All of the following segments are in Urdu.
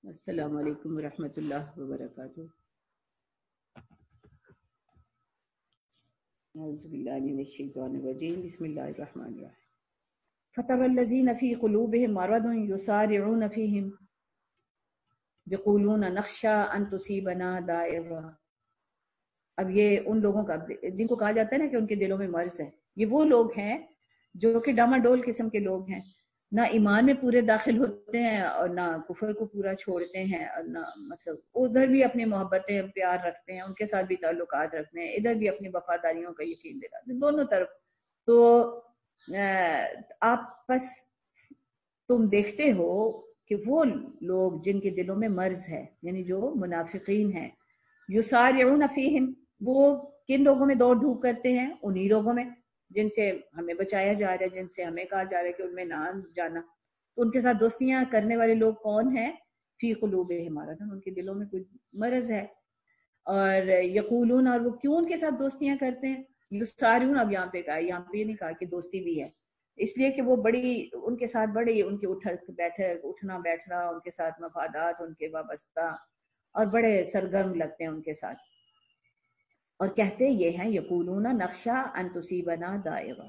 السلام علیکم ورحمۃ اللہ وبرکاتہ۔ اعوذ باللہ من الشیطان الرجیم، بسم اللہ الرحمن الرحیم۔ فترى الذین فی قلوبهم مرض یسارعون فیہم یقولون نخشی ان تصیبنا دائرہ۔ اب یہ ان لوگوں کا جن کو کہا جاتا ہے نا کہ ان کے دلوں میں مرض ہے، یہ وہ لوگ ہیں جو کہ ڈاماڈول قسم کے لوگ ہیں، نہ ایمان میں پورے داخل ہوتے ہیں اور نہ کفر کو پورا چھوڑتے ہیں، اور نہ مطلب ادھر بھی اپنی محبتیں پیار رکھتے ہیں، ان کے ساتھ بھی تعلقات رکھتے ہیں، ادھر بھی اپنی وفاداریوں کا یقین دلاتے ہیں، دونوں طرف۔ تو آپ بس تم دیکھتے ہو کہ وہ لوگ جن کے دلوں میں مرض ہے، یعنی جو منافقین ہیں، یسارعون فیہم، وہ کن لوگوں میں دوڑ دھوپ کرتے ہیں؟ انہی لوگوں میں جن سے ہمیں بچایا جا رہا ہے، جن سے ہمیں کہا جا رہا ہے کہ ان میں نہ جانا۔ تو ان کے ساتھ دوستیاں کرنے والے لوگ کون ہیں؟ فی قلوبہم مرض، ان کے دلوں میں کوئی مرض ہے۔ اور یقولون، اور وہ کیوں ان کے ساتھ دوستیاں کرتے ہیں؟ یسارعون، اب یہاں پہ کہا، یہاں پہ یہ نہیں کہا کہ دوستی بھی ہے، اس لیے کہ وہ بڑی ان کے ساتھ بڑی ان کی اٹھنا بیٹھنا، ان کے ساتھ مفادات ان کے وابستہ، اور بڑے سرگرم لگتے ہیں ان کے ساتھ، اور کہتے یہ ہیں یقولون نخشی ان تصیبنا دائرہ،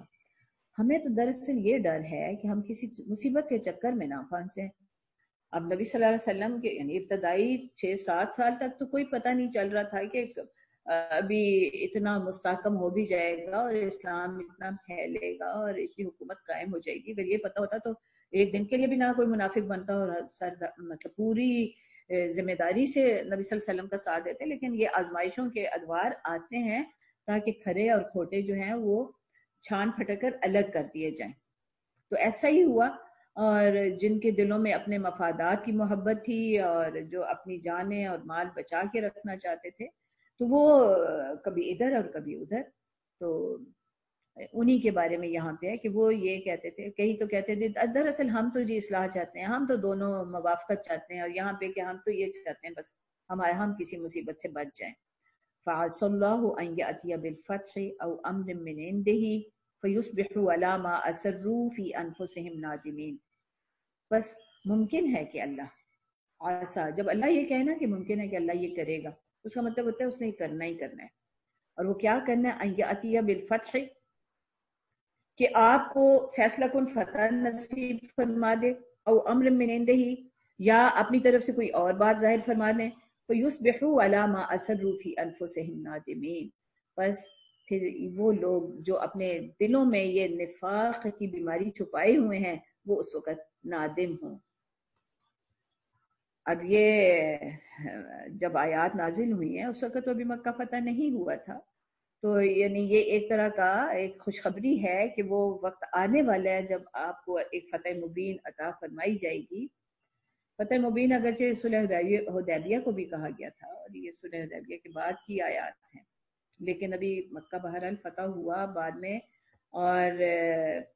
ہمیں تو دراصل یہ ڈر ہے کہ ہم کسی مصیبت کے چکر میں نہ پھنسیں۔ اب نبی صلی اللہ علیہ وسلم کے یعنی ابتدائی 6-7 سال تک تو کوئی پتہ نہیں چل رہا تھا کہ ابھی اتنا مستحکم ہو بھی جائے گا اور اسلام اتنا پھیلے گا اور اتنی حکومت قائم ہو جائے گی۔ اگر یہ پتہ ہوتا تو ایک دن کے لیے بھی نہ کوئی منافق بنتا اور مطلب پوری ذمہ داری سے نبی صلی اللہ علیہ وسلم کا ساتھ دیتے۔ لیکن یہ آزمائشوں کے ادوار آتے ہیں تاکہ کھرے اور کھوٹے جو ہیں وہ چھان پھٹک کر الگ کر دیے جائیں۔ تو ایسا ہی ہوا، اور جن کے دلوں میں اپنے مفادات کی محبت تھی اور جو اپنی جانیں اور مال بچا کے رکھنا چاہتے تھے، تو وہ کبھی ادھر اور کبھی ادھر۔ تو انہی کے بارے میں یہاں پہ ہے کہ وہ یہ کہتے تھے، کہیں تو کہتے تھے دراصل ہم تو جی اصلاح چاہتے ہیں، ہم تو دونوں موافقت چاہتے ہیں، اور یہاں پہ کہ ہم تو یہ چاہتے ہیں بس ہم کسی مصیبت سے بچ جائیں۔ فَعَسَى اللَّهُ أَن يَأْتِيَ بِالْفَتْحِ أَوْ أَمْرٍ مِّنْ عِندِهِ فَيُصْبِحُوا عَلَىٰ مَا أَسَرُّوا فِي أَنفُسِهِمْ نَادِمِينَ۔ بس ممکن ہے کہ اللہ آسا، جب اللہ یہ کہنا کہ ممکن ہے کہ اللہ یہ کرے گا، اس کا مطلب ہوتا ہے اس نے کرنا ہی کرنا ہے۔ اور وہ کیا کرنا ہے؟ أَن يَأْتِيَ بِالْفَتْحِ، کہ آپ کو فیصلہ کن فتح نصیب فرما دے، او امر من عنده، یا اپنی طرف سے کوئی اور بات ظاہر فرما دیں، فیصبحوا علی ما اسروا فی انفسهم نادمین، بس پھر وہ لوگ جو اپنے دلوں میں یہ نفاق کی بیماری چھپائے ہوئے ہیں وہ اس وقت نادم ہوں۔ اب یہ جب آیات نازل ہوئی ہیں اس وقت تو ابھی مکہ فتح نہیں ہوا تھا، تو یعنی یہ ایک طرح کا ایک خوشخبری ہے کہ وہ وقت آنے والا ہے جب آپ کو ایک فتح مبین عطا فرمائی جائے گی۔ فتح مبین اگرچہ صلح حدیبیہ کو بھی کہا گیا تھا، اور یہ صلح حدیبیہ کے بعد کی آیات ہیں، لیکن ابھی مکہ بہرحال فتح ہوا بعد میں، اور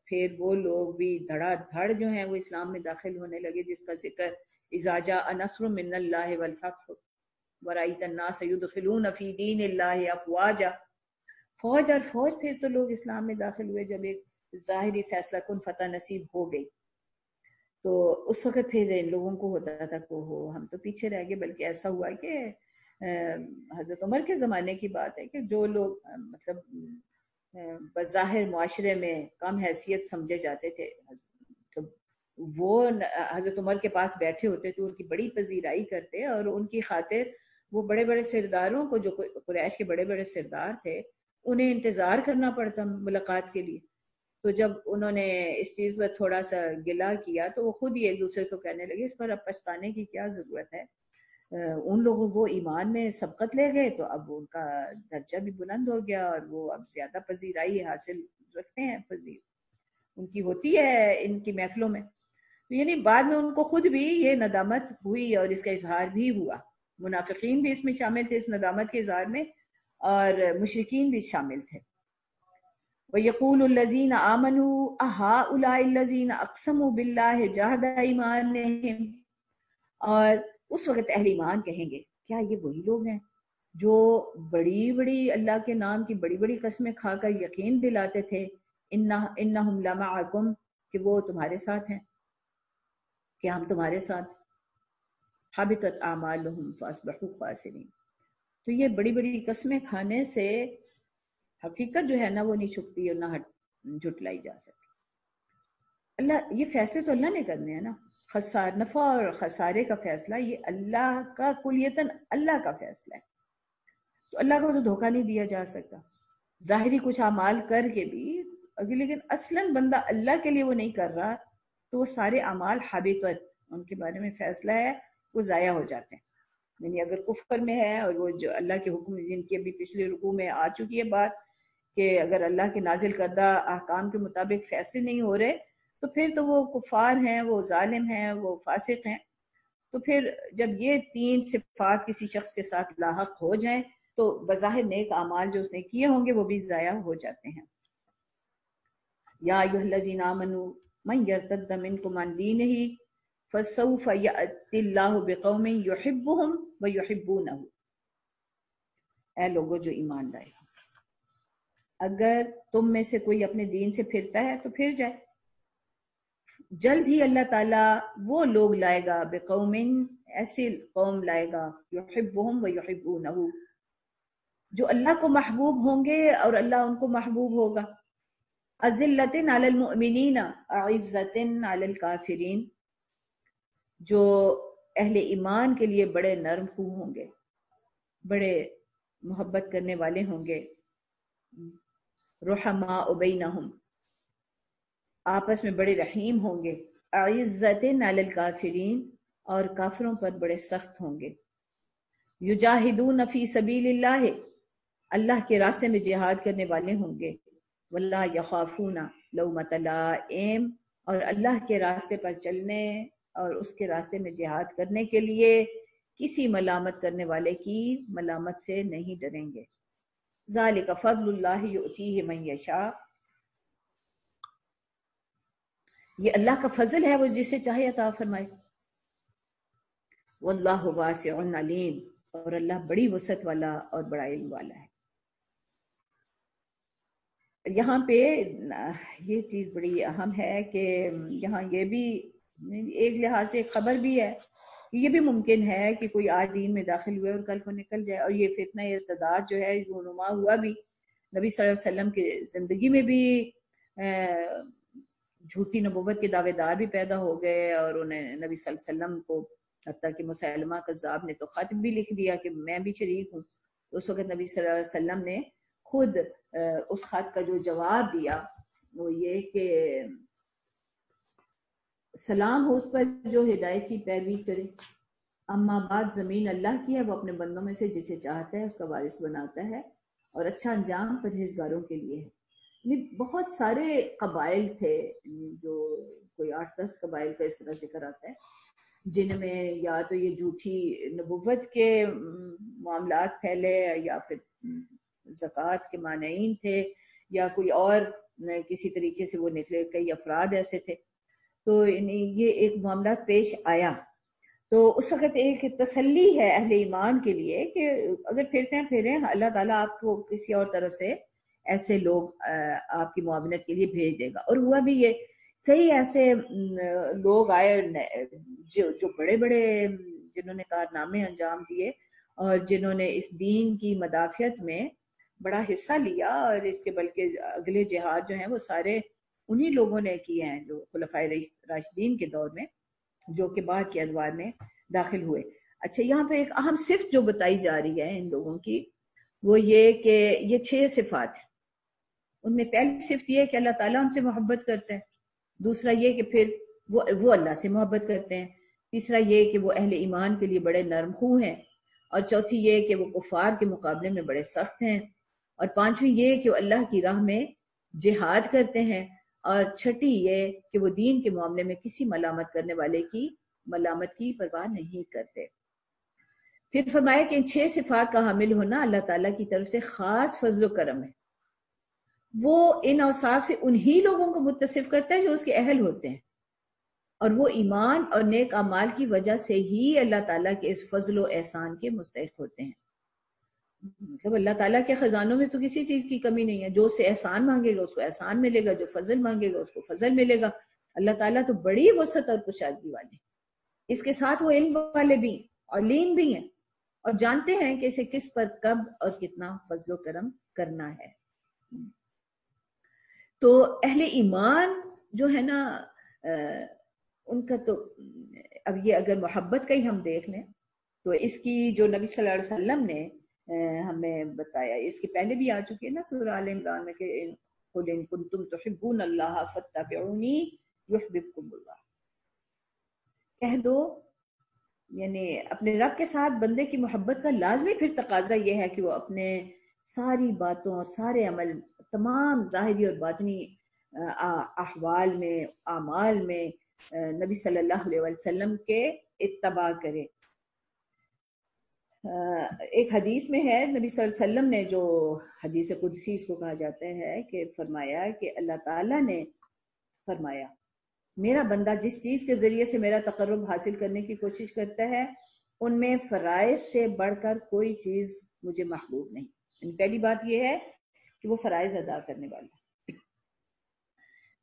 پھر وہ لوگ بھی دھڑا دھڑ جو ہیں وہ اسلام میں داخل ہونے لگے، جس کا ذکر اذا جاء نصر من اللہ والفتح ورأیت الناس یدخلون فی دین اللہ افواجا، فوج اور فوج پھر تو لوگ اسلام میں داخل ہوئے جب ایک ظاہری فیصلہ کن فتح نصیب ہو گئی۔ تو اس وقت پھر ان لوگوں کو ہوتا تھا کہ ہم تو پیچھے رہ گئے، بلکہ ایسا ہوا کہ حضرت عمر کے زمانے کی بات ہے کہ جو لوگ مطلب بظاہر معاشرے میں کم حیثیت سمجھے جاتے تھے، تو وہ حضرت عمر کے پاس بیٹھے ہوتے تھے، ان کی بڑی پذیرائی کرتے، اور ان کی خاطر وہ بڑے بڑے سرداروں کو، جو قریش کے بڑے بڑے سردار تھے، انہیں انتظار کرنا پڑتا ملاقات کے لیے۔ تو جب انہوں نے اس چیز پر تھوڑا سا گلا کیا تو وہ خود ہی ایک دوسرے کو کہنے لگے اس پر اب پچھتانے کی کیا ضرورت ہے، ان لوگوں وہ ایمان میں سبقت لے گئے تو اب ان کا درجہ بھی بلند ہو گیا، اور وہ اب زیادہ پذیرائی حاصل رکھتے ہیں، پذیر ان کی ہوتی ہے ان کی محفلوں میں۔ تو یعنی بعد میں ان کو خود بھی یہ ندامت ہوئی اور اس کا اظہار بھی ہوا، منافقین بھی اس میں شامل تھے اس ندامت کے اظہار میں، اور مشرکین بھی شامل تھے۔ وَيَقُولُ الَّذِينَ آمَنُوا أَهَٰؤُلَاءِ الَّذِينَ أَقْسَمُوا بِاللَّهِ جَهْدَ أَيْمَانِهِمْ، اور اس وقت اہل ایمان کہیں گے کیا یہ وہی لوگ ہیں جو بڑی بڑی اللہ کے نام کی بڑی بڑی قسمیں کھا کر یقین دلاتے تھے إِنَّهُمْ لَمَعَكُمْ، کہ وہ تمہارے ساتھ ہیں، کہ ہم تمہارے ساتھ، حبطت اعمالهم فاصبحوا خاسرین۔ تو یہ بڑی بڑی قسمیں کھانے سے حقیقت جو ہے نا وہ نہیں چھپتی اور نہ جھٹلائی جا سکتی۔ اللہ، یہ فیصلے تو اللہ نے کرنے ہیں نا، نفع اور خسارے کا فیصلہ یہ اللہ کا، کلیتاً اللہ کا فیصلہ ہے، تو اللہ کو تو دھوکہ نہیں دیا جا سکتا۔ ظاہری کچھ اعمال کر کے بھی لیکن اصلاً بندہ اللہ کے لیے وہ نہیں کر رہا تو وہ سارے اعمال حبطت، ان کے بارے میں فیصلہ ہے وہ ضائع ہو جاتے ہیں۔ یعنی اگر کفر میں ہے اور وہ جو اللہ کے حکم، جن کی ابھی پچھلے رکوع میں آ چکی ہے بات کہ اگر اللہ کے نازل کردہ احکام کے مطابق فیصلے نہیں ہو رہے تو پھر تو وہ کفار ہیں، وہ ظالم ہیں، وہ فاسق ہیں۔ تو پھر جب یہ تین صفات کسی شخص کے ساتھ لاحق ہو جائیں تو بظاہر نیک اعمال جو اس نے کیے ہوں گے وہ بھی ضائع ہو جاتے ہیں۔ یا ایھا الذین آمنوا من یرتد منکم عن دینہ فسوف یأتی اللہ بقوم یحبهم ویحبونہ۔ اے لوگو جو ایمان لائے، اگر تم میں سے کوئی اپنے دین سے پھرتا ہے تو پھر جائے، جلد ہی اللہ تعالیٰ وہ لوگ لائے گا، بقوم ایسی قوم لائے گا، یحبهم ویحبونہ، جو اللہ کو محبوب ہوں گے اور اللہ ان کو محبوب ہوگا۔ اذلۃ علی المؤمنین اعزۃ علی الکافرین، جو اہل ایمان کے لیے بڑے نرم خو ہوں گے، بڑے محبت کرنے والے ہوں گے، رحماء بینہم، آپس میں بڑے رحیم ہوں گے، اعزۃ علی الکافرین، اور کافروں پر بڑے سخت ہوں گے، یجاہدون فی سبیل اللہ، اللہ کے راستے میں جہاد کرنے والے ہوں گے، ولا یخافون لومۃ لائم، اور اللہ کے راستے پر چلنے اور اس کے راستے میں جہاد کرنے کے لیے کسی ملامت کرنے والے کی ملامت سے نہیں ڈریں گے۔ ذالک فضل اللہ یؤتیہ من یشاء، یہ اللہ کا فضل ہے، وہ جسے چاہے عطا فرمائے۔ واللہ واسع علیم، اور اللہ بڑی وسعت والا اور بڑا علم والا ہے۔ یہاں پہ یہ چیز بڑی اہم ہے کہ یہاں یہ بھی ایک لحاظ سے خبر بھی ہے، یہ بھی ممکن ہے کہ کوئی آج دین میں داخل ہوئے اور کل کو نکل جائے، اور یہ فتنہ ارتداد جو ہے رونما ہوا بھی نبی صلی اللہ علیہ وسلم کی زندگی میں بھی، جھوٹی نبوت کے دعوے دار بھی پیدا ہو گئے، اور انہیں نبی صلی اللہ علیہ وسلم کو حتیٰ کہ مسیلمہ کذاب نے تو خط بھی لکھ دیا کہ میں بھی شریک ہوں۔ اس وقت نبی صلی اللہ علیہ وسلم نے خود اس خط کا جو جواب دیا وہ یہ کہ سلام ہو اس پر جو ہدایت کی پیروی کرے، اما بعد زمین اللہ کی ہے، وہ اپنے بندوں میں سے جسے چاہتا ہے اس کا وارث بناتا ہے، اور اچھا انجام پرہیزگاروں کے لیے ہے۔ بہت سارے قبائل تھے، جو کوئی 8-10 قبائل کا اس طرح ذکر آتا ہے، جن میں یا تو یہ جھوٹی نبوت کے معاملات پھیلے، یا پھر زکوٰۃ کے مانعین تھے، یا کوئی اور کسی طریقے سے وہ نکلے، کئی افراد ایسے تھے۔ تو یہ ایک معاملہ پیش آیا، تو اس وقت ایک تسلی ہے اہل ایمان کے لیے کہ اگر پھریں اللہ تعالیٰ آپ کو کسی اور طرف سے ایسے لوگ آپ کی معاونت کے لیے بھیج دے گا۔ اور ہوا بھی یہ، کئی ایسے لوگ آئے جو بڑے بڑے جنہوں نے کارنامے انجام دیے اور جنہوں نے اس دین کی مدافعت میں بڑا حصہ لیا، اور اس کے بلکہ اگلے جہاد جو ہیں وہ سارے انہی لوگوں نے کیے ہیں جو خلفائے راشدین کے دور میں، جو کہ بعد کے ادوار میں داخل ہوئے۔ اچھا، یہاں پہ ایک اہم صفت جو بتائی جا رہی ہے ان لوگوں کی، وہ یہ کہ یہ 6 صفات ہیں۔ ان میں پہلی صفت یہ ہے کہ اللہ تعالیٰ ان سے محبت کرتے ہیں، دوسرا یہ کہ پھر وہ اللہ سے محبت کرتے ہیں، تیسرا یہ کہ وہ اہل ایمان کے لیے بڑے نرم خو ہیں، اور چوتھی یہ کہ وہ کفار کے مقابلے میں بڑے سخت ہیں، اور پانچویں یہ کہ وہ اللہ کی راہ میں جہاد کرتے ہیں، اور چھٹی یہ کہ وہ دین کے معاملے میں کسی ملامت کرنے والے کی ملامت کی پرواہ نہیں کرتے۔ پھر فرمایا کہ ان 6 صفات کا حامل ہونا اللہ تعالیٰ کی طرف سے خاص فضل و کرم ہے۔ وہ ان اوصاف سے انہی لوگوں کو متصف کرتا ہے جو اس کے اہل ہوتے ہیں، اور وہ ایمان اور نیک اعمال کی وجہ سے ہی اللہ تعالیٰ کے اس فضل و احسان کے مستحق ہوتے ہیں۔ مطلب اللہ تعالیٰ کے خزانوں میں تو کسی چیز کی کمی نہیں ہے، جو اس سے احسان مانگے گا اس کو احسان ملے گا، جو فضل مانگے گا اس کو فضل ملے گا۔ اللہ تعالیٰ تو بڑی وسعت اور کشادگی والے۔ اس کے ساتھ وہ علم والے بھی اور علیم بھی ہیں اور جانتے ہیں کہ اسے کس پر کب اور کتنا فضل و کرم کرنا ہے. تو اہل ایمان جو ہے نا ان کا تو اب یہ اگر محبت کا ہی ہم دیکھ لیں تو اس کی جو نبی صلی اللہ علیہ وسلم نے ہمیں بتایا، اس کے پہلے بھی آ چکی ہے نا سورہ آل عمران میں کہ قل ان کنتم تحبون اللہ فاتبعونی یحببکم اللہ. کہہ دو یعنی اپنے رب کے ساتھ بندے کی محبت کا لازمی پھر تقاضا یہ ہے کہ وہ اپنے ساری باتوں اور سارے عمل، تمام ظاہری اور باطنی احوال میں، اعمال میں نبی صلی اللہ علیہ وسلم کے اتباع کرے. ایک حدیث میں ہے نبی صلی اللہ علیہ وسلم نے، جو حدیث قدسی اس کو کہا جاتا ہے، کہ فرمایا کہ اللہ تعالیٰ نے فرمایا میرا بندہ جس چیز کے ذریعے سے میرا تقرب حاصل کرنے کی کوشش کرتا ہے ان میں فرائض سے بڑھ کر کوئی چیز مجھے محبوب نہیں. پہلی بات یہ ہے کہ وہ فرائض ادا کرنے والا.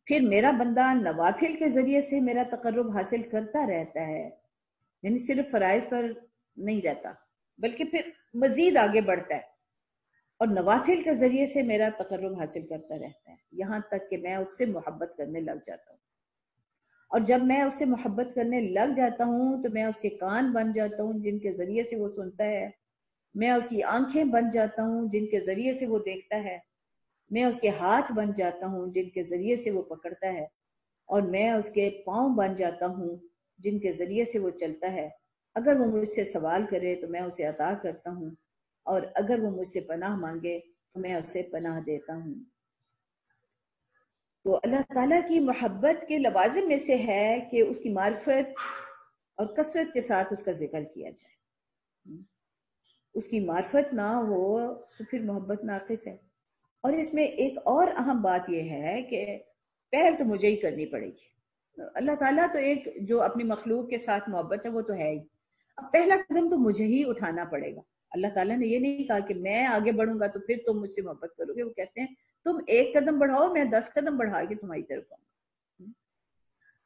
پھر میرا بندہ نوافل کے ذریعے سے میرا تقرب حاصل کرتا رہتا ہے، یعنی صرف فرائض پر نہیں رہتا بلکہ پھر مزید آگے بڑھتا ہے اور نوافل کے ذریعے سے میرا تقرب حاصل کرتا رہتا ہے یہاں تک کہ میں اس سے محبت کرنے لگ جاتا ہوں. اور جب میں اس سے محبت کرنے لگ جاتا ہوں تو میں اس کے کان بن جاتا ہوں جن کے ذریعے سے وہ سنتا ہے، میں اس کی آنکھیں بن جاتا ہوں جن کے ذریعے سے وہ دیکھتا ہے، میں اس کے ہاتھ بن جاتا ہوں جن کے ذریعے سے وہ پکڑتا ہے، اور میں اس کے پاؤں بن جاتا ہوں جن کے ذریعے سے وہ چلتا ہے. اگر وہ مجھ سے سوال کرے تو میں اسے عطا کرتا ہوں، اور اگر وہ مجھ سے پناہ مانگے تو میں اسے پناہ دیتا ہوں. تو اللہ تعالیٰ کی محبت کے لوازم میں سے ہے کہ اس کی معرفت اور کثرت کے ساتھ اس کا ذکر کیا جائے. اس کی معرفت نہ ہو تو پھر محبت ناقص ہے. اور اس میں ایک اور اہم بات یہ ہے کہ پہل تو مجھے ہی کرنی پڑے گی. اللہ تعالیٰ تو ایک جو اپنی مخلوق کے ساتھ محبت ہے وہ تو ہے ہی، اب پہلا قدم تو مجھے ہی اٹھانا پڑے گا. اللہ تعالیٰ نے یہ نہیں کہا کہ میں آگے بڑھوں گا تو پھر تم مجھ سے محبت کرو گے. وہ کہتے ہیں تم ایک قدم بڑھاؤ میں 10 قدم بڑھا کے تمہاری طرف آؤں.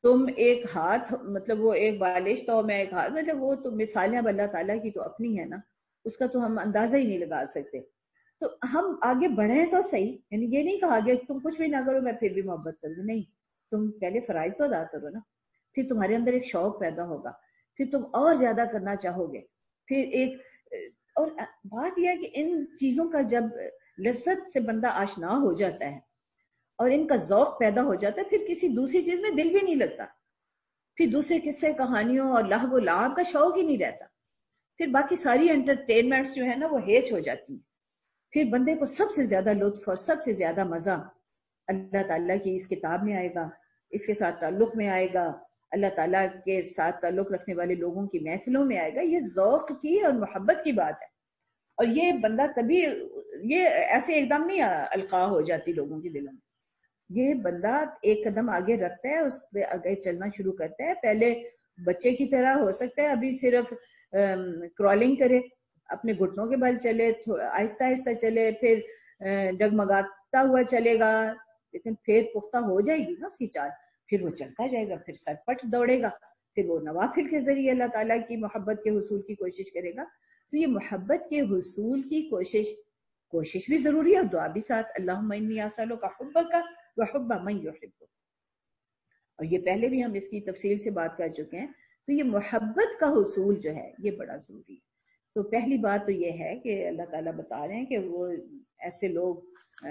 تم ایک ہاتھ مطلب وہ ایک بالش تو میں ایک ہاتھ، مطلب وہ تو مثالیں اب اللہ تعالیٰ کی تو اپنی ہے نا، اس کا تو ہم اندازہ ہی نہیں لگا سکتے. تو ہم آگے بڑھیں تو صحیح، یعنی یہ نہیں کہا گیا تم کچھ بھی نہ کرو میں پھر بھی محبت کروں، نہیں، تم پہلے فرائض تو ادا کرو نا، پھر تمہارے اندر ایک شوق پیدا ہوگا، پھر تم اور زیادہ کرنا چاہو گے. پھر ایک اور بات یہ ہے کہ ان چیزوں کا جب لذت سے بندہ آشنا ہو جاتا ہے اور ان کا ذوق پیدا ہو جاتا ہے پھر کسی دوسری چیز میں دل بھی نہیں لگتا، پھر دوسرے قصے کہانیوں اور لہو و لعب کا شوق ہی نہیں رہتا، پھر باقی ساری انٹرٹینمنٹس جو ہے نا وہ ہیچ ہو جاتی ہیں. پھر بندے کو سب سے زیادہ لطف اور سب سے زیادہ مزہ اللہ تعالیٰ کی اس کتاب میں آئے گا، اس کے ساتھ تعلق میں آئے گا، اللہ تعالیٰ کے ساتھ تعلق رکھنے والے لوگوں کی محفلوں میں آئے گا. یہ ذوق کی اور محبت کی بات ہے، اور یہ بندہ کبھی یہ ایسے ایک دم نہیں القاء ہو جاتی لوگوں کے دلوں میں. یہ بندہ ایک قدم آگے رکھتا ہے، اس پہ آگے چلنا شروع کرتا ہے. پہلے بچے کی طرح ہو سکتا ہے ابھی صرف کرالنگ کرے، اپنے گھٹنوں کے بل چلے، آہستہ آہستہ چلے، پھر ڈگمگاتا ہوا چلے گا، لیکن پھر پختہ ہو جائے گی نا اس کی چال، پھر وہ چلتا جائے گا، پھر سرپٹ دوڑے گا، پھر وہ نوافل کے ذریعے اللہ تعالیٰ کی محبت کے حصول کی کوشش کرے گا. تو یہ محبت کے حصول کی کوشش بھی ضروری ہے اور دعا بھی ساتھ. اللہم انی اسألک حبک وحب من یحبک. اور یہ پہلے بھی ہم اس کی تفصیل سے بات کر چکے ہیں. تو یہ محبت کا حصول جو ہے یہ بڑا ضروری ہے. تو پہلی بات تو یہ ہے کہ اللہ تعالیٰ بتا رہے ہیں کہ وہ ایسے لوگ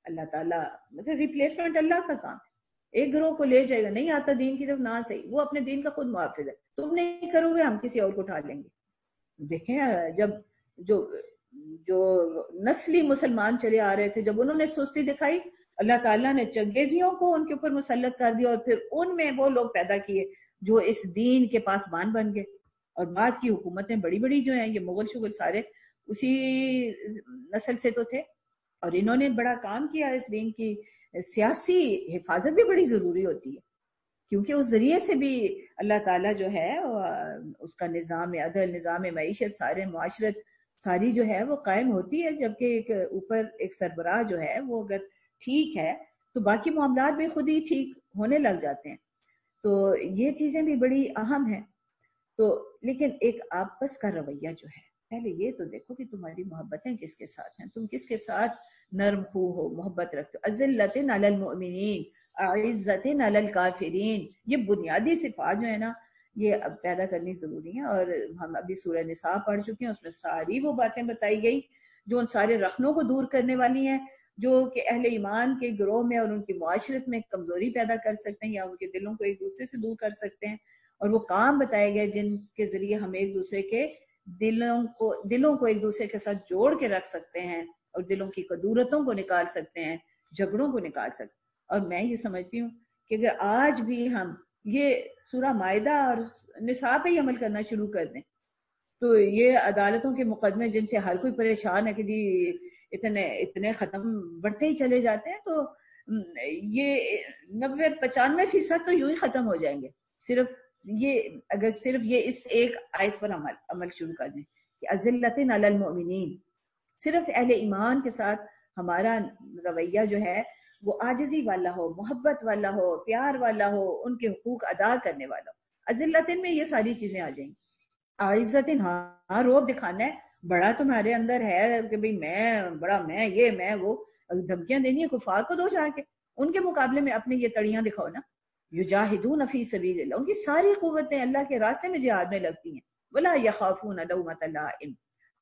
اللہ تعالیٰ مطلب ریپلیسمنٹ اللہ کا کام ہے. ایک گروہ کو لے جائے گا، نہیں آتا دین کی طرف نہ صحیح، وہ اپنے دین کا خود محافظ ہے، تم نہیں کرو گے ہم کسی اور کو اٹھا لیں گے. دیکھیں جب جو نسلی مسلمان چلے آ رہے تھے، جب انہوں نے سستی دکھائی اللہ تعالیٰ نے چنگیزیوں کو ان کے اوپر مسلط کر دیا، اور پھر ان میں وہ لوگ پیدا کیے جو اس دین کے پاسبان بن گئے. اور بعد کی حکومتیں بڑی بڑی جو ہیں، یہ مغل شغل سارے اسی نسل سے تو تھے، اور انہوں نے بڑا کام کیا. اس دین کی سیاسی حفاظت بھی بڑی ضروری ہوتی ہے، کیونکہ اس ذریعے سے بھی اللہ تعالیٰ جو ہے اس کا نظام عدل، نظام معیشت، سارے معاشرت ساری جو ہے وہ قائم ہوتی ہے. جبکہ ایک اوپر ایک سربراہ جو ہے وہ اگر ٹھیک ہے تو باقی معاملات بھی خود ہی ٹھیک ہونے لگ جاتے ہیں. تو یہ چیزیں بھی بڑی اہم ہیں. تو لیکن ایک آپس کا رویہ جو ہے، پہلے یہ تو دیکھو کہ تمہاری محبتیں کس کے ساتھ ہیں، تم کس کے ساتھ نرم خو ہو، محبت رکھتے ہو. اذلۃ علی المؤمنین اعزۃ علی الکافرین، یہ بنیادی صفات جو ہے نا یہ اب پیدا کرنی ضروری ہے. اور ہم ابھی سورہ نساء پڑھ چکے ہیں، اس میں ساری وہ باتیں بتائی گئی جو ان سارے رخنوں کو دور کرنے والی ہیں، جو کہ اہل ایمان کے گروہ میں اور ان کی معاشرت میں کمزوری پیدا کر سکتے ہیں یا ان کے دلوں کو ایک دوسرے سے دور کر سکتے ہیں. اور وہ کام بتائے گئے جن کے ذریعے ہم ایک دوسرے کے دلوں کو ایک دوسرے کے ساتھ جوڑ کے رکھ سکتے ہیں اور دلوں کی کدورتوں کو نکال سکتے ہیں، جھگڑوں کو نکال سکتے ہیں. اور میں یہ سمجھتی ہوں کہ اگر آج بھی ہم یہ سورہ مائدہ اور نساء پہ ہی عمل کرنا شروع کر دیں تو یہ عدالتوں کے مقدمے جن سے ہر کوئی پریشان ہے کہ جی اتنے ختم بڑھتے ہی چلے جاتے ہیں، تو یہ 90-95% تو یوں ہی ختم ہو جائیں گے. اگر صرف یہ اس ایک آیت پر عمل شروع کر دیں کہ اذلۃ علی المؤمنین، صرف اہل ایمان کے ساتھ ہمارا رویہ جو ہے وہ عاجزی والا ہو، محبت والا ہو، پیار والا ہو، ان کے حقوق ادا کرنے والا ہو. اذلۃ میں یہ ساری چیزیں آ جائیں گی. عزت ہاں روب دکھانا ہے، بڑا تمہارے اندر ہے کہ بھئی میں بڑا، میں یہ میں وہ، دھمکیاں دینی ہے کفار کو دو جا کے. ان کے مقابلے میں اپنے یہ تڑیاں دکھاؤ نا. یجاہدون فی سبیل اللہ، ان کی ساری قوتیں اللہ کے راستے میں جہاد میں لگتی ہیں. ولا یخافون لومۃ لائم،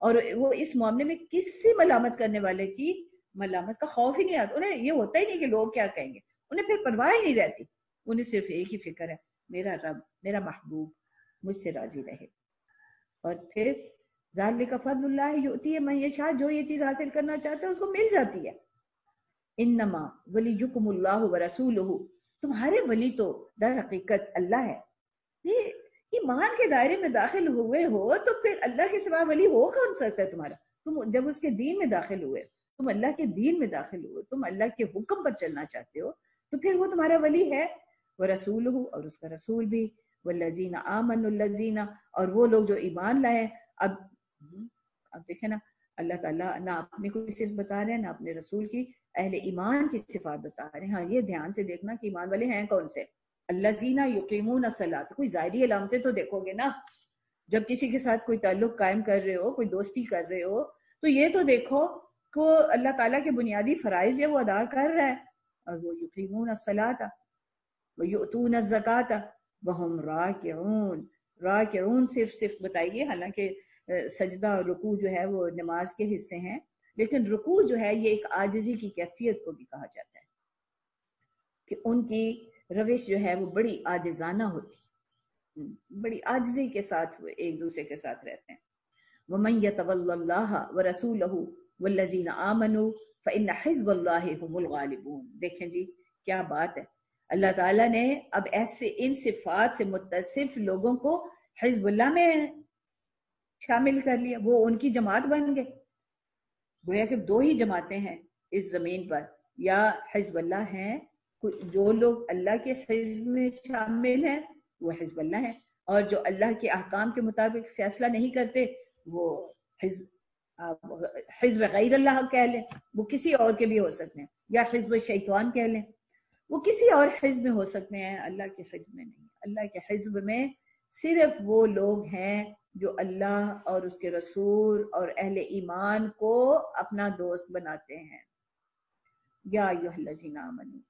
اور وہ اس معاملے میں کسی ملامت کرنے والے کی ملامت کا خوف ہی نہیں آتا. انہیں یہ ہوتا ہی نہیں کہ لوگ کیا کہیں گے، انہیں پھر پرواہ ہی نہیں رہتی. انہیں صرف ایک ہی فکر ہے، میرا رب، میرا محبوب مجھ سے راضی رہے. اور پھر ذالک فضل اللہ یؤتی من یشاء، جو یہ چیز حاصل کرنا چاہتا ہے اس کو مل جاتی ہے. انما ولیکم اللہ ورسولہ، تمہارے ولی تو در حقیقت اللہ ہے. یہ ایمان کے دائرے میں داخل ہوئے ہو تو پھر اللہ کے سوا ولی ہو کون سکتا ہے تمہارا؟ تم جب اس کے دین میں داخل ہوئے، تم اللہ کے دین میں داخل ہوئے، تم اللہ کے حکم پر چلنا چاہتے ہو تو پھر وہ تمہارا ولی ہے. ورسولہ، اور اس کا رسول بھی. والذین آمنوا الذین، اور وہ لوگ جو ایمان لائے. اب دیکھیں نا، اللہ تعالیٰ نہ اپنے کو صرف بتا رہے ہیں نہ اپنے رسول کی، اہل ایمان کی صفات بتا رہے ہیں. ہاں یہ دھیان سے دیکھنا کہ ایمان والے ہیں کون سے. الذین یقیمون الصلاۃ، کوئی ظاہری علامتیں تو دیکھو گے نا. جب کسی کے ساتھ کوئی تعلق قائم کر رہے ہو، کوئی دوستی کر رہے ہو، تو یہ تو دیکھو کہ وہ اللہ تعالیٰ کے بنیادی فرائض جو وہ ادا کر رہا ہے. اور وہ یقیمون الصلاۃ ویؤتون الزکاۃ وہم راکعون. راکعون صرف بتائیے، حالانکہ سجدہ اور رکوع جو ہے وہ نماز کے حصے ہیں، لیکن رکوع جو ہے یہ ایک عاجزی کی کیفیت کو بھی کہا جاتا ہے کہ ان کی روش جو ہے وہ بڑی عاجزانہ ہوتی، بڑی عاجزی کے ساتھ وہ ایک دوسرے کے ساتھ رہتے ہیں. وَمَن يَتَوَلَّ اللَّهَ وَرَسُولَهُ وَالَّذِينَ آمَنُوا فَإِنَّ حِزْبَ اللَّهِ هُمُ الْغَالِبُونَ. دیکھیں جی کیا بات ہے، اللہ تعالیٰ نے اب ایسے ان صفات سے متصف لوگوں کو حزب اللہ میں شامل کر لیا، وہ ان کی جماعت بن گئے. گویا کہ دو ہی جماعتیں ہیں اس زمین پر، یا حزب اللہ ہیں، جو لوگ اللہ کے حزب میں شامل ہیں وہ حزب اللہ ہیں، اور جو اللہ کے احکام کے مطابق فیصلہ نہیں کرتے وہ حزب غیر اللہ کہہ لیں، وہ کسی اور کے بھی ہو سکتے ہیں، یا حزب شیطان کہہ لیں، وہ کسی اور حزب میں ہو سکتے ہیں، اللہ کے حزب میں نہیں. اللہ کے حزب میں صرف وہ لوگ ہیں جو اللہ اور اس کے رسول اور اہل ایمان کو اپنا دوست بناتے ہیں. یا ایھا الذین آمنوا،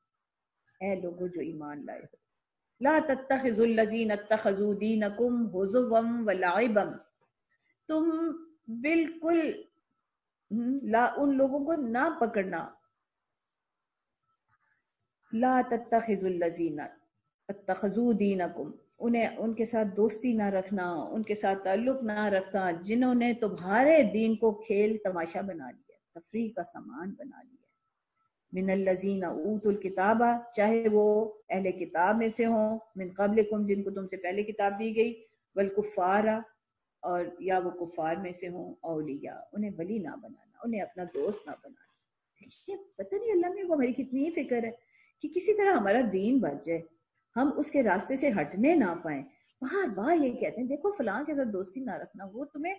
اے لوگوں جو ایمان لائے ہو، لا تتخذوا الذین اتخذوا دینکم ہزوا ولعبا، تم بالکل ان لوگوں کو نہ پکڑنا. لا تتخذوا الذین اتخذوا دینکم، انہیں ان کے ساتھ دوستی نہ رکھنا، ان کے ساتھ تعلق نہ رکھنا جنہوں نے تمہارے دین کو کھیل تماشا بنا لیا، تفریح کا سامان بنا لیا. من الذین اوتوا الکتاب، چاہے وہ اہل کتاب میں سے ہوں، من قبلکم، جن کو تم سے پہلے کتاب دی گئی، والکفار، اور یا وہ کفار میں سے ہوں، اولیاء، انہیں ولی نہ بنانا، انہیں اپنا دوست نہ بنانا. پتہ نہیں اللہ میں وہ ہماری کتنی فکر ہے کہ کسی طرح ہمارا دین بچ جائے، ہم اس کے راستے سے ہٹنے نہ پائیں. بار بار یہ کہتے ہیں دیکھو فلاں کے ساتھ دوستی نہ رکھنا، وہ تمہیں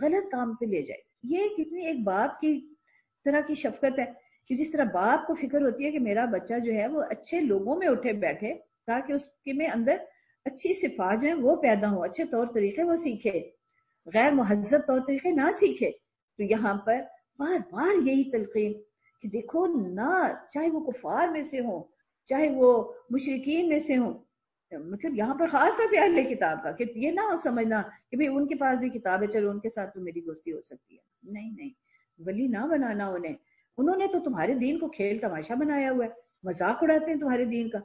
غلط کام پہ لے جائے. یہ کتنی ایک باپ کی طرح کی شفقت ہے کہ جس طرح باپ کو فکر ہوتی ہے کہ میرا بچہ جو ہے وہ اچھے لوگوں میں اٹھے بیٹھے تاکہ اس کے میں اندر اچھی صفات جو ہیں وہ پیدا ہوں، اچھے طور طریقے وہ سیکھے، غیر مہذب طور طریقے نہ سیکھے۔ تو یہاں پر بار بار یہی تلقین کہ دیکھو نہ، چاہے وہ کفار میں سے ہوں، چاہے وہ مشرکین میں سے ہوں، مطلب یہاں پر خاص طور پہ اہل کتاب کا، کہ یہ نہ سمجھنا کہ بھئی ان کے پاس بھی کتاب ہے، چلو ان کے ساتھ تو میری دوستی ہو سکتی ہے۔ نہیں نہیں، ولی نہ بنانا انہیں، انہوں نے تو تمہارے دین کو کھیل تماشا بنایا ہوا ہے، مذاق اڑاتے ہیں تمہارے دین کا۔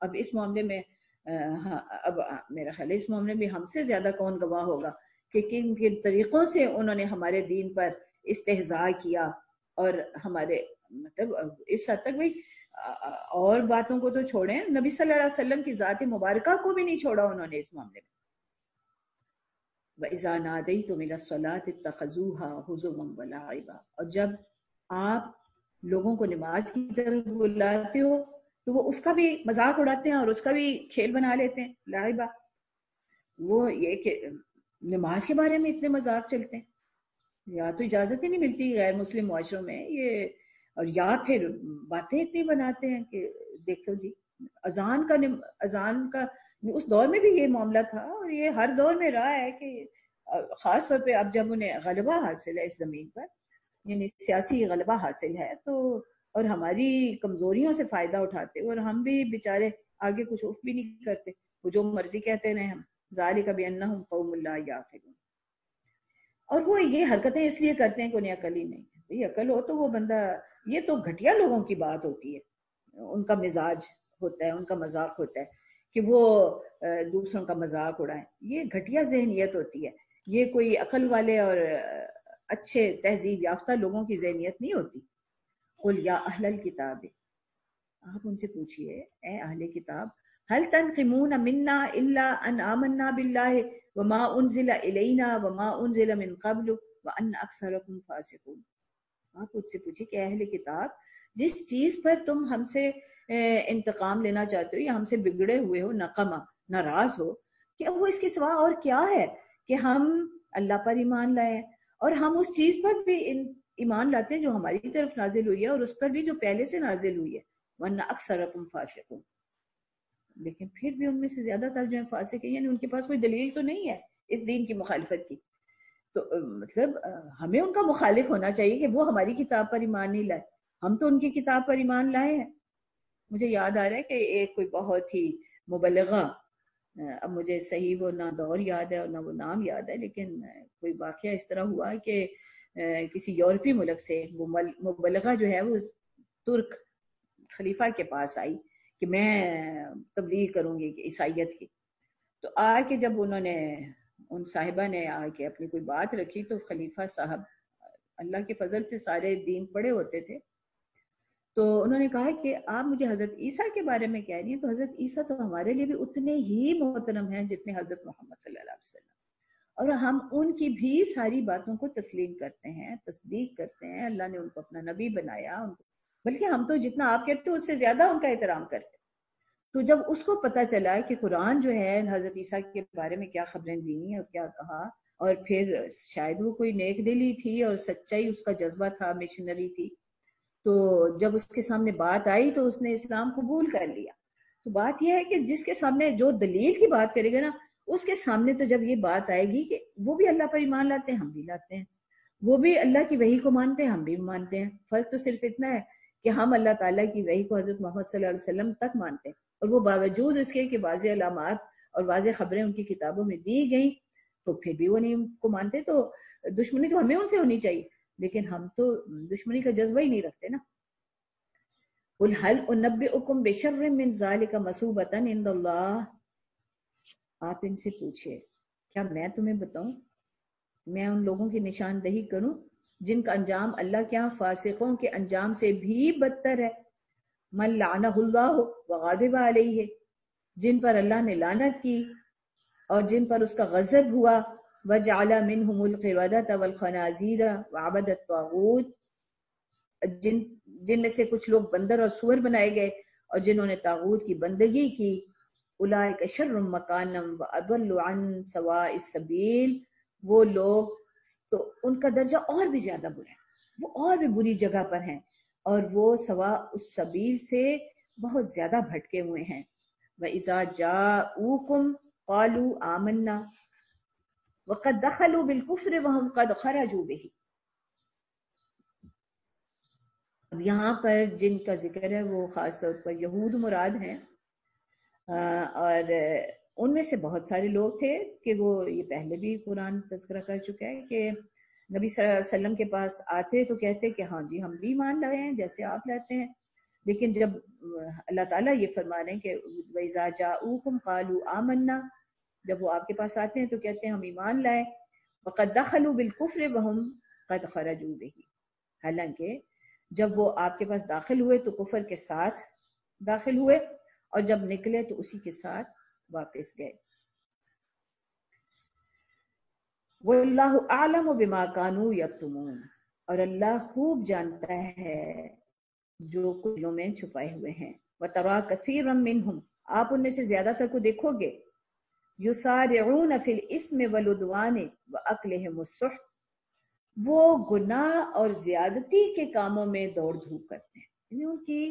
اب اس معاملے میں اب میرا خیال ہے اس معاملے میں ہم سے زیادہ کون گواہ ہوگا کہ کن کن طریقوں سے انہوں نے ہمارے دین پر استہزاء کیا، اور ہمارے مطلب اس حد تک بھی اور باتوں کو تو چھوڑیں، نبی صلی اللہ علیہ وسلم کی ذات مبارکہ کو بھی نہیں چھوڑا انہوں نے اس معاملے میں۔ وَإِذَا نَادَيْتُمْ إِلَى الصَّلَاةِ اتَّخَذُوهَا هُزُوًا وَلَعِبًا، اور جب آپ لوگوں کو نماز کی طرف بلاتے ہو تو وہ اس کا بھی مذاق اڑاتے ہیں اور اس کا بھی کھیل بنا لیتے ہیں، لعبہ۔ وہ یہ کہ نماز کے بارے میں اتنے مذاق چلتے ہیں، یا تو اجازت ہی نہیں ملتی غیر مسلم معاشروں میں یہ، اور یا پھر باتیں اتنی بناتے ہیں کہ دیکھو جی اذان کا اس دور میں بھی یہ معاملہ تھا، اور یہ ہر دور میں رہا ہے کہ خاص طور پہ اب جب انہیں غلبہ حاصل ہے اس زمین پر، یعنی سیاسی غلبہ حاصل ہے، تو اور ہماری کمزوریوں سے فائدہ اٹھاتے، اور ہم بھی بیچارے آگے کچھ اف بھی نہیں کرتے، وہ جو مرضی کہتے رہے ہم، ذالک بانہم قوم لا یعقلون۔ اور وہ یہ حرکتیں اس لیے کرتے ہیں کہ انہیں عقل ہی نہیں ہے۔ یہ عقل ہو تو وہ بندہ، یہ تو گھٹیا لوگوں کی بات ہوتی ہے، ان کا مزاج ہوتا ہے، ان کا مذاق ہوتا ہے کہ وہ دوسروں کا مذاق اڑائیں، یہ گھٹیا ذہنیت ہوتی ہے، یہ کوئی عقل والے اور اچھے تہذیب یافتہ لوگوں کی ذہنیت نہیں ہوتی۔ قل یا اہل الکتاب، آپ ان سے پوچھئے اے اہل کتاب، هل تنقمون منا الا ان آمنا باللہ وما انزل الینا وما انزل من قبل وان اکثرکم فاسقون۔ آپ ان سے پوچھئے کہ اہل کتاب، جس چیز پر تم ہم سے انتقام لینا چاہتے ہو یا ہم سے بگڑے ہوئے ہو، نقمہ ناراض ہو، کہ وہ اس کے سوا اور کیا ہے کہ ہم اللہ پر ایمان لائے، اور ہم اس چیز پر بھی ایمان لاتے ہیں جو ہماری طرف نازل ہوئی ہے، اور اس پر بھی جو پہلے سے نازل ہوئی ہے، ورنہ اکثرکم فاسقون، لیکن پھر بھی ان میں سے زیادہ تر جو ہیں فاسق ہیں، یعنی ان کے پاس کوئی دلیل تو نہیں ہے اس دین کی مخالفت کی۔ تو مطلب ہمیں ان کا مخالف ہونا چاہیے کہ وہ ہماری کتاب پر ایمان نہیں لائے، ہم تو ان کی کتاب پر ایمان لائے ہیں۔ مجھے یاد آ رہا ہے کہ ایک کوئی بہت ہی مبلغہ، اب مجھے صحیح وہ نہ دور یاد ہے اور نہ وہ نام یاد ہے، لیکن کوئی واقعہ اس طرح ہوا کہ کسی یورپی ملک سے وہ مبلغہ جو ہے وہ ترک خلیفہ کے پاس آئی کہ میں تبلیغ کروں گی عیسائیت کی۔ تو آ کے جب انہوں نے، ان صاحبہ نے آ کے اپنی کوئی بات رکھی، تو خلیفہ صاحب اللہ کے فضل سے سارے دین پڑھے ہوتے تھے، تو انہوں نے کہا کہ آپ مجھے حضرت عیسیٰ کے بارے میں کہہ رہی ہیں، تو حضرت عیسیٰ تو ہمارے لیے بھی اتنے ہی محترم ہیں جتنے حضرت محمد صلی اللہ علیہ وسلم، اور ہم ان کی بھی ساری باتوں کو تسلیم کرتے ہیں، تصدیق کرتے ہیں، اللہ نے ان کو اپنا نبی بنایا، ان کو بلکہ ہم تو جتنا آپ کہتے ہو اس سے زیادہ ان کا احترام کرتے۔ تو جب اس کو پتہ چلا کہ قرآن جو ہے حضرت عیسیٰ کے بارے میں کیا خبریں دی اور کیا کہا، اور پھر شاید وہ کوئی نیک دلی تھی اور سچائی اس کا جذبہ تھا، مشنری تھی، تو جب اس کے سامنے بات آئی تو اس نے اسلام قبول کر لیا۔ تو بات یہ ہے کہ جس کے سامنے جو دلیل کی بات کرے گا نا، اس کے سامنے تو جب یہ بات آئے گی کہ وہ بھی اللہ پر ایمان لاتے ہیں، ہم بھی لاتے ہیں، وہ بھی اللہ کی وحی کو مانتے ہیں، ہم بھی مانتے ہیں، فرق تو صرف اتنا ہے کہ ہم اللہ تعالیٰ کی وحی کو حضرت محمد صلی اللہ علیہ وسلم تک مانتے ہیں، اور وہ باوجود اس کے کہ واضح علامات اور واضح خبریں ان کی کتابوں میں دی گئیں تو پھر بھی وہ نہیں ان کو مانتے۔ تو دشمنی تو ہمیں ان سے ہونی چاہیے، لیکن ہم تو دشمنی کا جذبہ ہی نہیں رکھتے نا۔ قل هل انبئکم بشر من ذلک مثوبۃ عند اللہ، آپ ان سے پوچھئے کیا میں تمہیں بتاؤں، میں ان لوگوں کی نشاندہی کروں جن کا انجام اللہ کے ہاں فاسقوں کے انجام سے بھی بدتر ہے۔ من لعنہ اللہ وغضب علیہ، جن پر اللہ نے لعنت کی اور جن پر اس کا غضب ہوا، وجعل منہم القردۃ والخنازیر وعبد الطاغوت، جن میں سے کچھ لوگ بندر اور سور بنائے گئے اور جنہوں نے طاغوت کی بندگی کی۔ اولئک شر مکانا واضل عن سواء السبیل، وہ لوگ تو ان کا درجہ اور بھی زیادہ برا ہے، وہ اور بھی بری جگہ پر ہیں، اور وہ سواء السبیل سے بہت زیادہ بھٹکے ہوئے ہیں۔ وَإِذَا جَاءُوكُمْ قَالُوا آمَنَّا وَقَدْ دَخَلُوا بِالْكُفْرِ وَهُمْ قَدْ خَرَجُوا بِهِ. اب یہاں پر جن کا ذکر ہے وہ خاص طور پر یہود مراد ہیں، اور ان میں سے بہت سارے لوگ تھے کہ وہ یہ پہلے بھی قرآن تذکرہ کر چکا ہے کہ نبی صلی اللہ علیہ وسلم کے پاس آتے تو کہتے کہ ہاں جی ہم بھی ایمان لائے ہیں جیسے آپ لاتے ہیں، لیکن جب اللہ تعالیٰ یہ فرما رہے ہیں کہ وَإِذَا جَاءُوكُمْ قَالُوا آمَنَّا، جب وہ آپ کے پاس آتے ہیں تو کہتے ہیں ہم ایمان لائے، وَقَدْ دَخَلُوا بِالْكُفْرِ وَهُمْ قَدْ خَرَجُوا بِهِ، حالانکہ جب وہ آپ کے پاس داخل ہوئے تو کفر کے ساتھ داخل ہوئے اور جب نکلے تو اسی کے ساتھ واپس گئے. وَاللَّهُ أَعْلَمُ بِمَا كَانُوا يَكْتُمُونَ، اور اللہ خوب جانتا ہے جو دلوں میں چھپائے ہوئے ہیں. وَتَرَى كَثِيرًا مِّنْهُمْ، آپ ان میں سے زیادہ تر کو دیکھو گے، يُسَارِعُونَ فِي الْإِثْمِ وَالْعُدْوَانِ وَأَكْلِهِمُ السُّحْتَ، وہ گناہ اور زیادتی کے کاموں میں دوڑ دھوپ کرتے ہیں، یعنی ان کی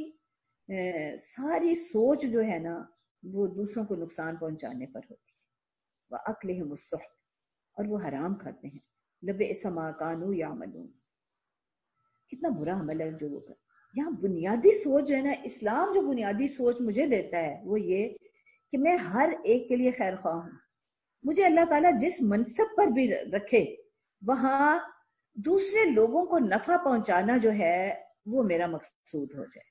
ساری سوچ جو ہے نا وہ دوسروں کو نقصان پہنچانے پر ہوتی ہے. وَأَكْلِهِمُ السُّحْتَ، اور وہ حرام کھاتے ہیں. لَبِئْسَ مَا كَانُوا يَعْمَلُونَ، کتنا برا عمل ہے جو وہ کرتے. یہاں بنیادی سوچ جو ہے نا، اسلام جو بنیادی سوچ مجھے دیتا ہے وہ یہ کہ میں ہر ایک کے لیے خیر خواہ ہوں. مجھے اللہ تعالیٰ جس منصب پر بھی رکھے وہاں دوسرے لوگوں کو نفع پہنچانا جو ہے وہ میرا مقصود ہو جائے.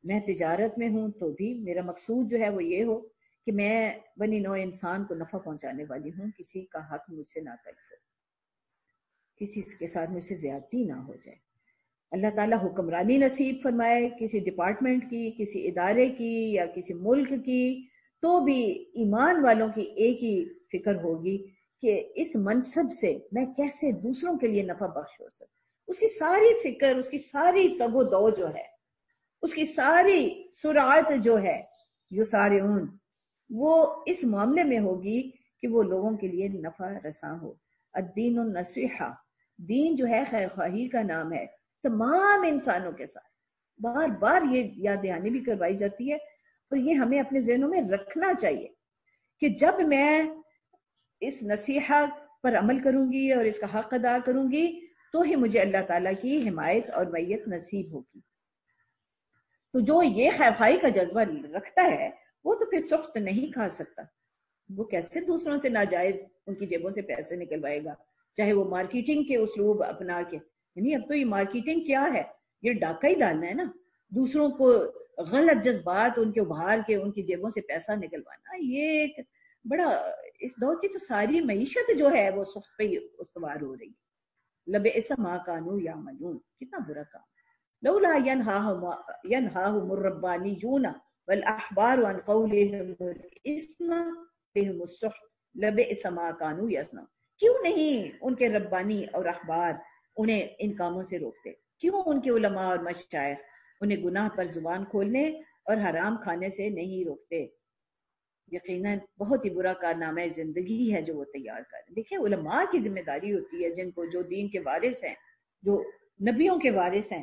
میں تجارت میں ہوں تو بھی میرا مقصود جو ہے وہ یہ ہو کہ میں بنی نوع انسان کو نفع پہنچانے والی ہوں، کسی کا حق مجھ سے نہ تلف ہو، کسی کے ساتھ مجھ سے زیادتی نہ ہو جائے. اللہ تعالیٰ حکمرانی نصیب فرمائے کسی ڈپارٹمنٹ کی، کسی ادارے کی یا کسی ملک کی، تو بھی ایمان والوں کی ایک ہی فکر ہوگی کہ اس منصب سے میں کیسے دوسروں کے لیے نفع بخش ہو سکوں. اس کی ساری فکر، اس کی ساری تگ و دو جو ہے، اس کی ساری سرعت جو ہے یسارعون، وہ اس معاملے میں ہوگی کہ وہ لوگوں کے لیے نفع رساں ہو. الدین النصیحہ، دین جو ہے خیر خواہی کا نام ہے تمام انسانوں کے ساتھ. بار بار یہ یاد دہانی بھی کروائی جاتی ہے اور یہ ہمیں اپنے ذہنوں میں رکھنا چاہیے کہ جب میں اس نصیحت پر عمل کروں گی اور اس کا حق ادا کروں گی تو ہی مجھے اللہ تعالیٰ کی حمایت اور معیت نصیب ہوگی. تو جو یہ خیرخواہی کا جذبہ رکھتا ہے وہ تو پھر سخت نہیں کھا سکتا. وہ کیسے دوسروں سے ناجائز ان کی جیبوں سے پیسے نکلوائے گا، چاہے وہ مارکیٹنگ کے اسلوب اپنا کے. یعنی اب تو یہ مارکیٹنگ کیا ہے، یہ ڈاکہ ہی ڈالنا ہے نا، دوسروں کو غلط جذبات ان کے ابھار کے ان کی جیبوں سے پیسہ نکلوانا. یہ ایک بڑا، اس دور کی تو ساری معیشت جو ہے وہ سخت پہ استوار ہو رہی ہے. لبئس ما کانوا یعملون، کتنا برا کام. لولا ینہاہم الربانیون والاحبار عن قولہم الاسم بہم السحت لبئس ما کانوا یصنعون. کیوں نہیں ان کے ربانی اور احبار انہیں ان کاموں سے روکتے؟ کیوں ان کے علماء اور مشائخ انہیں گناہ پر زبان کھولنے اور حرام کھانے سے نہیں روکتے؟ یقیناً بہت ہی برا کارنامہ زندگی ہے جو وہ تیار کر رہے ہیں. دیکھیں علماء کی ذمہ داری ہوتی ہے، جن کو، جو دین کے وارث ہیں، جو نبیوں کے وارث ہیں،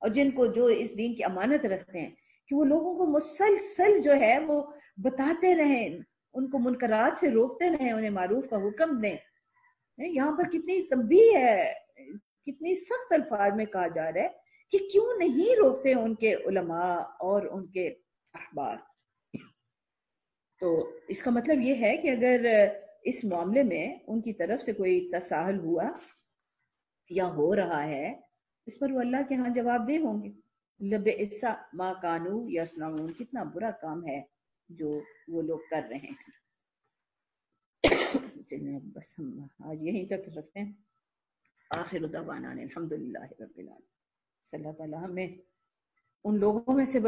اور جن کو جو اس دین کی امانت رکھتے ہیں، کہ وہ لوگوں کو مسلسل جو ہے وہ بتاتے رہیں، ان کو منکرات سے روکتے رہیں، انہیں معروف کا حکم دیں. یہاں پر کتنی تنبیہ ہے، کتنی سخت الفاظ میں کہا جا رہا ہے کہ کیوں نہیں روکتے ان کے علماء اور ان کے احبار. تو اس کا مطلب یہ ہے کہ اگر اس معاملے میں ان کی طرف سے کوئی تساہل ہوا یا ہو رہا ہے، اس پر وہ اللہ کے ہاں جواب دہ ہوں گے. لبئس ما کانوا یصنعون، کتنا برا کام ہے جو وہ لوگ کر رہے ہیں. چلیے بس ہم آج یہیں تک رکھتے ہیں. آخر دعوانا الحمدللہ رب العالمین. صلی اللہ تعالیٰ ہمیں ان لوگوں میں سے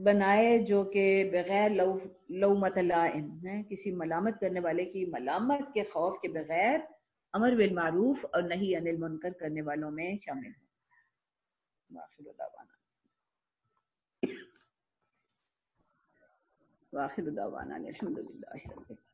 بنائے جو کہ بغیر لومۃ لائم ہے، کسی ملامت کرنے والے کی ملامت کے خوف کے بغیر امر بالمعروف اور نہی عن المنکر کرنے والوں میں شامل ہوں. وآخر دعوانا الحمدللہ رب العالمین.